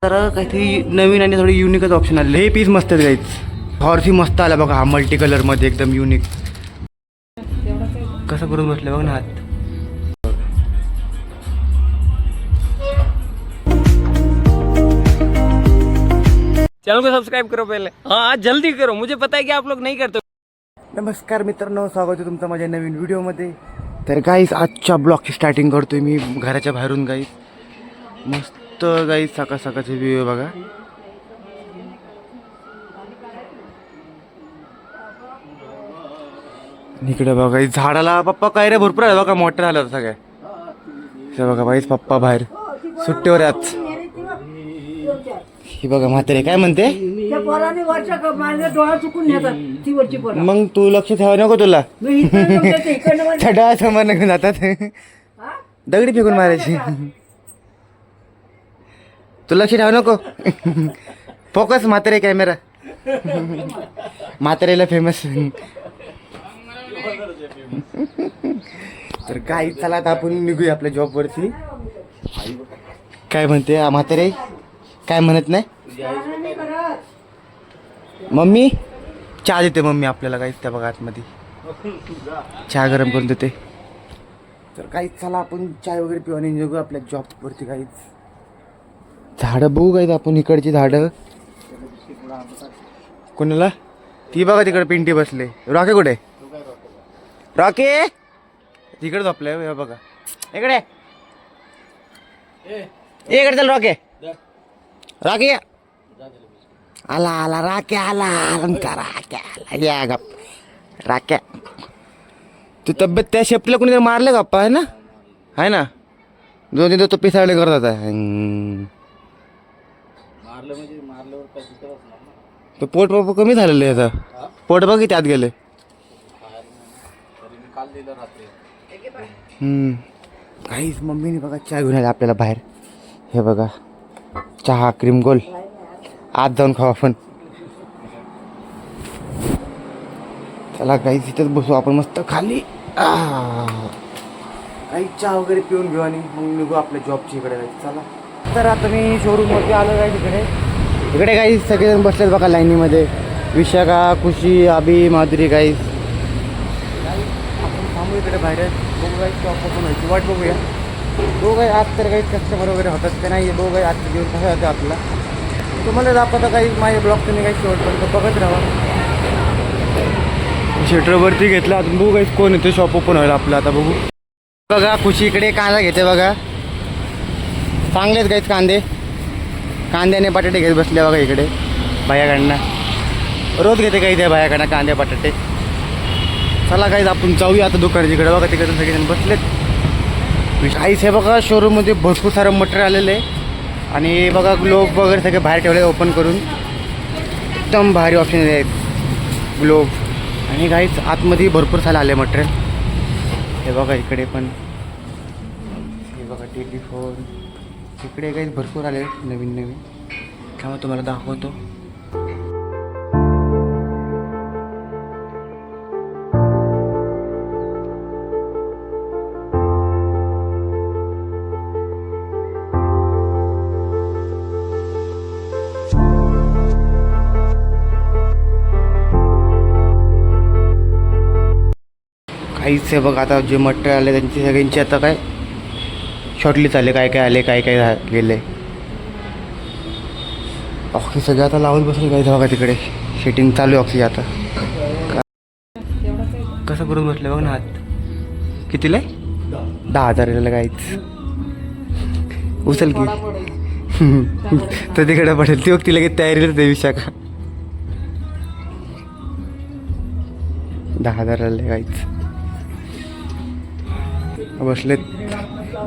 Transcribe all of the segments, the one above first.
तर काहीतरी नवीन आणि थोडी युनिकच ऑप्शन आले. हे पीस मस्त आहेत गाईज. हॉर्सी मस्त आला बघा, हा मल्टी कलरमध्ये एकदम युनिक. कसं करून बसलं बघ ना हात. चैनल को सब्सक्राइब करो पहले. हाँ जल्दी करो, मुझे पता है कि आप लोग नहीं करते. नमस्कार मित्रांनो, स्वागत आहे तुमचं माझ्या नवीन व्हिडिओमध्ये. तर गाईस आजच्या ब्लॉगची स्टार्टिंग करतोय मी घराच्या बाहेरून. गाईस मस्त गाईस सकाळ सकाळचे व्ह्यू आहे बघा. इकडे बघा झाडाला पप्पा काय रे भरपूर आहे बघा, मोठं झालं होतं सगळ्या. हे बघा बाईस पप्पा बाहेर सुट्टीवर आहेत. ही बघा म्हातारे काय म्हणते, मग तू लक्ष ठेवा नको तुला. छडा समोर घेऊन जातात, दगडी फेकून मारायची. तू लक्ष ठेवा नको. फोकस म्हातारे कॅमेरा. म्हातारेला फेमस. तर काय चला आता आपण निघूया आपल्या जॉबवरती. काय म्हणते म्हातारे, काय म्हणत नाही. मम्मी चहा देते मम्मी आपल्याला. काहीच त्या बघा आतमध्ये चहा गरम करून देते. तर काहीच चला आपण चाय वगैरे पिऊ आणि निघू आपल्या जॉबवरती. काहीच झाडं बघू काहीच आपण, इकडची झाडं. कोणाला ती बघा तिकडे पिंटी बसले. रॉके कुठे, रॉके तिकडे झोपलंय बघा. इकडे इकडे चल रॉके. राके आला आला राके आला राके आला. या गप राक्या. तू तब्येत त्या शेपटीला कोणीतरी मारले गप्पा आहे ना, आहे ना. दोन तीन तो पिसाळले करत होता. तो पोट कमी झालेलं आहे याचा. पोट बघ किती आत गेले. काहीच मम्मीने बघा चहा घेऊन आला आपल्याला बाहेर. हे बघा चहा क्रीम गोल. आज जाऊन खाऊ आपण. चला काही तिथेच बसू आपण मस्त खाली. काही चहा वगैरे पिऊन घेऊ आणि मग निघू आपल्या जॉबची इकडे. चला तर आता मी शोरूममध्ये आलो आहे. तिकडे इकडे काही सगळेजण बसलेत बघा लाईनीमध्ये. विशाखा, खुशी, अभि, माधुरी. काही आपण थांबू इकडे बाहेर. बघू काही शॉप ओपन व्हायची वाट बघूया. दोघं आज तर काही कस्टमर वगैरे होतात ते नाही. दोघं आजचे दिवस कसं होतं आपला तुम्हाला दाखवता. काही माझे ब्लॉग तुम्ही काही शेवटपर्यंत बघत राहा. शटरवरती घेतला अजून. बघू काही कोण येते शॉप ओपन व्हायला आपलं. आता बघू. बघा खुशी इकडे कांदा घेते बघा. चांगलेच काहीच कांदे. कांद्याने बटाटे घेत बसले बघा इकडे बायाकडनं. रोज घेते काही त्या बायाकडनं कांदे बटाटे. चला काहीच आपण जाऊया आता दुकानात. इकडे बघा तिकडे सगळेजण बसलेत. आईस हे बघा शोरूममध्ये भरपूर सारं मटेरियल आलेलं आहे. आणि बघा ग्लोब वगैरे सगळे बाहेर ठेवले ओपन करून. एकदम भारी ऑप्शन आहेत ग्लोब. आणि काहीच आतमध्ये भरपूर सारं आले मटेरियल. हे बघा इकडे पण. हे बघा टेलिफोन. इकडे काही भरपूर आले नवीन नवीन. त्यामुळे तुम्हाला दाखवतो. काहीच आहे बघा आता जे मटेरियल आले त्यांची सगळ्यांची आता काय शॉर्टलिस्ट आले. काय काय आले काय काय गेले. ऑक्सी सगळं आता लावून बसले. काय बघा तिकडे शेटिंग चालू आहे ऑक्सी आता. कसं करून बसले बघ ना हात. कितीला आहे? 10,000 काहीच. उचल की तर तिकडे पडेल. ती बघ तिला काही तयारीला ते विशाखा. 10,000 काहीच बसलेत.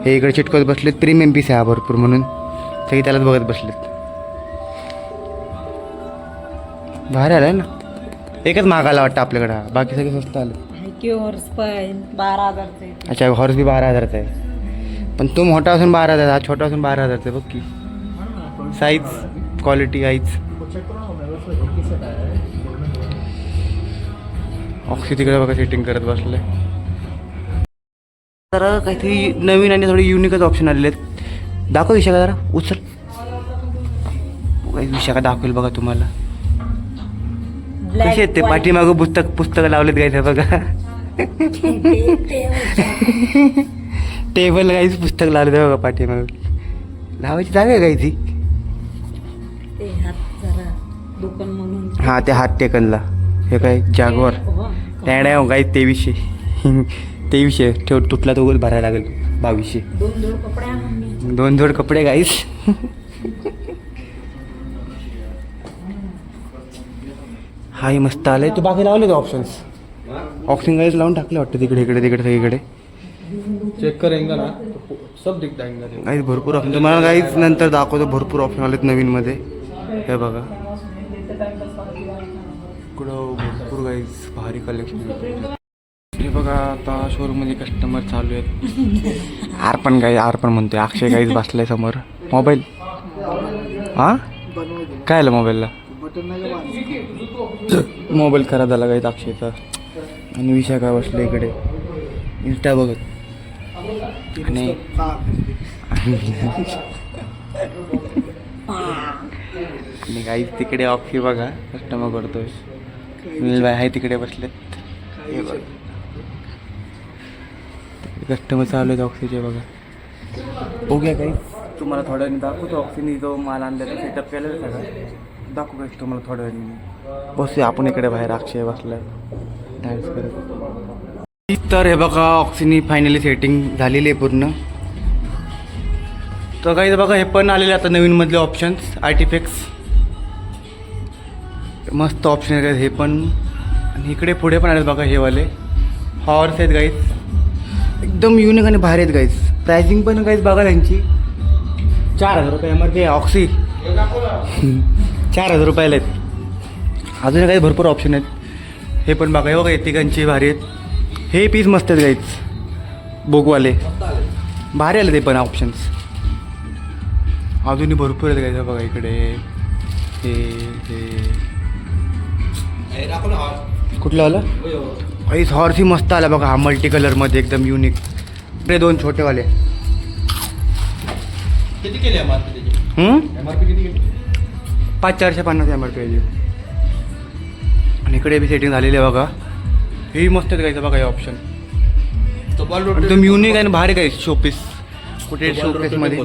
हे इकडे चिटकवत बसलेत. प्रीमियम पीस आहे हा भरपूर म्हणून सगळी त्यालाच बघत बसलेत. बाहेर आलाय ना. एकच महागाला वाटतं आपल्याकडे. बाकी सगळे स्वस्त आले. हॉर्स पण 12,000. अच्छा हॉर्स बी 12,000 आहे. पण तो मोठा असून 12,000. हा छोटा असून 12,000 बघ की. Size quality eyes. ऑक्सी तिकडे बघा सेटिंग करत बसले. तर काहीतरी नवीन आणि थोडी युनिकच ऑप्शन आलेले आहेत. दाखव विषय जरा. उचल काही विशाखा दाखवेल बघा तुम्हाला. Black, कसे आहेत ते white. पाठीमागं पुस्तकं लावलेत गायचं बघा. टेबल गाईच पुस्तक लावले बघा पाठीमागं. लावायची जागा आहे गायची. ते हात जरा दुकान म्हणून. हा ते हात टेकनला. हे काय जागवार टॅड्या गाई 2300. 2300 ठेव, तुटला तो भरायला लागेल 2200. 2 जोड कपडे आणून मी. 2 जोड कपडे गाईस. हाही मस्त आलंय. तू बाकी लावले ऑप्शन्स. ऑप्शन गाईज लावून टाकले वाटतं तिकडे इकडे तिकडे सगळीकडे. चेक करेंगे ना तो सब दिख जाएंगे. गाईज भरपूर ऑप्शन तुम्हाला गाईज नंतर दाखवतो. भरपूर ऑप्शन आलेत नवीनमध्ये. हे बघा इकडं भरपूर गाईज भारी कलेक्शन. हे बघा आता शोरूममध्ये कस्टमर चालू आहेत. आर पण म्हणतोय. अक्षय गाईज बसलाय समोर. मोबाईल हां काय आलं मोबाईलला. मोबाईल खराब झाला गाईज अक्षयचा. आणि विशाखा बसला इकडे इंस्टा बघत. आणि गाईज तिकडे ऑफी बघा कस्टमर करतोय. सुनीलबाई आहे तिकडे बसलेत. हे बघा कस्टमर चालू आहेत ऑक्सीचे बघा. ओके काही तुम्हाला थोड्या वेळाने दाखवतो. ऑक्सीने जो माल आणला सेटअप केलेला सगळं दाखवू काही तुम्हाला थोड्या वेळाने. बसूया आपण इकडे बाहेर. अक्षय बसलाय डान्स करत. तर हे बघा ऑक्सीनी फायनली सेटिंग झालेली आहे पूर्ण. तर काही बघा हे पण आलेले आता नवीनमधले ऑप्शन्स. आर्टिफॅक्ट्स मस्त ऑप्शन आहेत हे पण. आणि इकडे पुढे पण आलेत बघा हे वाले हॉर्स आहेत गाईज. एकदम युनिक आणि भारी आहेत गाईज. प्राइसिंग पण गाईज बघा त्यांची 4000 रुपयामध्ये ऑक्सी 4000 रुपयाला आहेत. अजून काही भरपूर ऑप्शन आहेत. हे पण बघा हे बघा तिघांची भारी आहेत. हे पीस मस्त आहेत गाईज बोगवाले भारी आले ते पण ऑप्शन्स. अजूनही भरपूर आहेत गाईज बघा इकडे. हे कुठलं आलं काहीच हॉर्सही मस्त आला बघा. हा मल्टी कलरमध्ये एकदम युनिक. इकडे 2 छोटेवाले. किती केली MRP त्याची? MRP किती केली? 5450 MRP. आणि इकडे बी सेटिंग झालेली आहे बघा. हेही मस्त आहेत गायचं बघा हे ऑप्शन. एकदम युनिक आहे ना भारी काय शोपीस. कुठे शोपीसमध्ये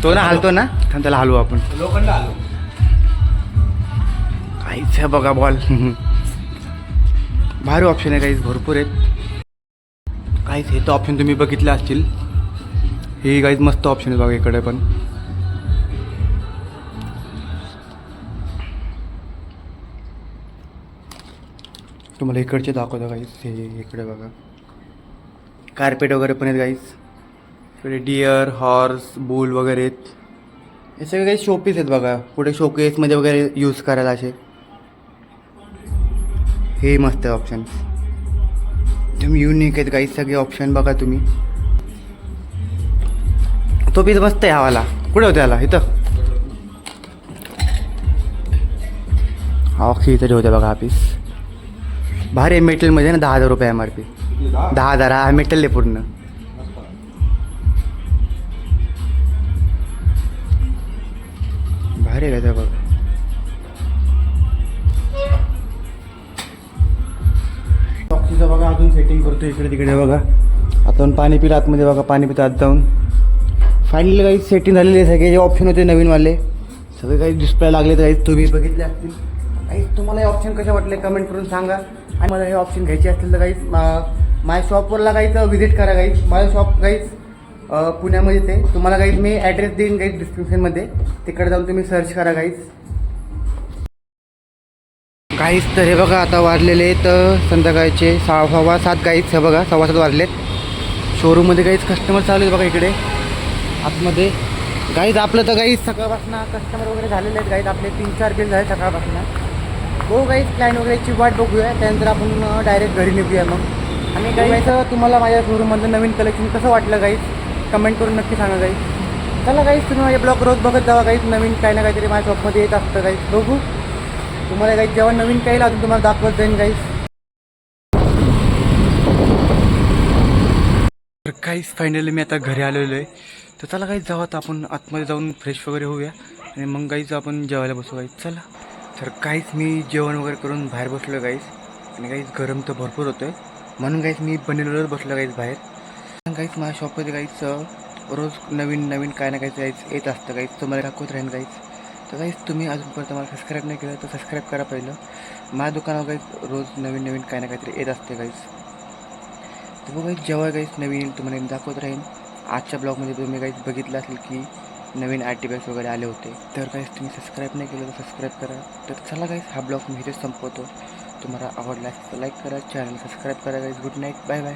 तो ना हलतो ना कारण त्याला हलवू आपण. लोखंड आलो काहीच आहे बघा बॉल. भारी ऑप्शन आहे काहीच भरपूर आहेत. काहीच हे तर ऑप्शन तुम्ही बघितले असतील. हे काहीच मस्त ऑप्शन आहे बघा इकडे पण. तुम्हाला इकडचे दाखवतो गाईस. हे इकडे बघा कार्पेट वगैरे पण आहेत गाईस. इकडे डिअर हॉर्स बुल वगैरे आहेत. हे सगळे काही शोपीस आहेत बघा. पुढे शोकेसमध्ये वगैरे यूज करायला असे. हे मस्त आहे ऑप्शन. एकदम युनिक आहेत गाईस सगळे ऑप्शन बघा तुम्ही. तो पीस मस्त आहे हवाला. कुठे होता याला इथं. हा ऑक्सी इथं ठेवते बघा हा पीस. भारी आहे मेटलमध्ये ना. 10,000 रुपये MRP. 10,000 हा मेटल आहे पूर्ण. भारी आहे का बघा. ऑक्सीचं बघा अजून सेटिंग करतो इकडे तिकडे बघा. आता पाणी पिलं आतमध्ये बघा. पाणी पितं आत जाऊन. फायनली काही सेटिंग झालेली आहे. सगळे जे ऑप्शन होते नवीनवाले सगळे काही डिस्प्ले लागले तर काही तुम्ही बघितले असतील. काही तुम्हाला हे ऑप्शन कसे वाटले कमेंट करून सांगा. आणि मला हे ऑप्शन घ्यायचे असतील तर काहीच माझ्या शॉपवरला काहीच व्हिजिट करा गाईज. माझं शॉप काहीच पुण्यामध्येच आहे. तुम्हाला काहीच मी ॲड्रेस देईन काहीच डिस्क्रिप्शनमध्ये. तिकडे जाऊन तुम्ही सर्च करा गाईज. काहीच तर हे बघा आता वाजलेले तर संध्याकाळचे 6:15 काहीच हे बघा 6:15 वाजलेत. शोरूममध्ये काहीच कस्टमर चालू आहेत बघा इकडे आतमध्ये. गाईज आपलं तर काहीच सकाळपासून कस्टमर वगैरे झालेले आहेत गाईज. आपले 3-4 बिल झाले सकाळपासून. हो गाईज क्लायंट वगैरेची वाट बघूया. त्यानंतर आपण डायरेक्ट घरी निघूया मग. आणि गाईज तुम्हाला माझ्या शोरूममधलं नवीन कलेक्शन कसं वाटलं गाईज कमेंट करून नक्की सांगा गाईज. चला गाईज तुम्ही माझे ब्लॉग रोज बघत जावा गाईज. नवीन काही ना काहीतरी माझ्या शॉपमध्ये येत असतं गाईज. बघू तुम्हाला गाईज जेव्हा नवीन काही अजून तुम्हाला दाखवत जाईन गाईज. तर काहीच फायनली मी आता घरी आलेलो आहे. तर चला काहीच जावं आता आपण आतमध्ये जाऊन फ्रेश वगैरे होऊया. आणि मग गाईच आपण जेवायला बसू गाईच. चला तर काहीच मी जेवण वगैरे करून बाहेर बसलो गाईस. आणि काहीच गरम तर भरपूर होतं म्हणून काहीच मी बनवलेलंच बसलो गाईच बाहेर. काहीच माझ्या शॉपमध्ये काहीच रोज नवीन नवीन काय ना काहीच गाईच येत असतं गाईच. तुम्हाला दाखवत राहीन गाईच. तर काहीच तुम्ही अजूनपर्यंत मला सबस्क्राईब नाही केलं तर सबस्क्राईब करा पहिलं. माझ्या दुकानावर काहीच रोज नवीन नवीन काय ना काहीतरी येत असते गाईच. तर बघा जेव्हा काहीच नवीन तुम्हाला मी दाखवत राहीन. आजच्या ब्लॉगमध्ये तुम्ही काहीच बघितलं असेल की नवीन आर्टिकल्स वगैरे आले होते. तर काहीच तुम्ही सबस्क्राईब नाही केलं तर सबस्क्राईब करा. तर चला काहीच हा ब्लॉग मी इथेच संपवतो. तुम्हाला आवडला असेल तर लाईक करा, चॅनल सबस्क्राईब करा guys. Good night, bye bye.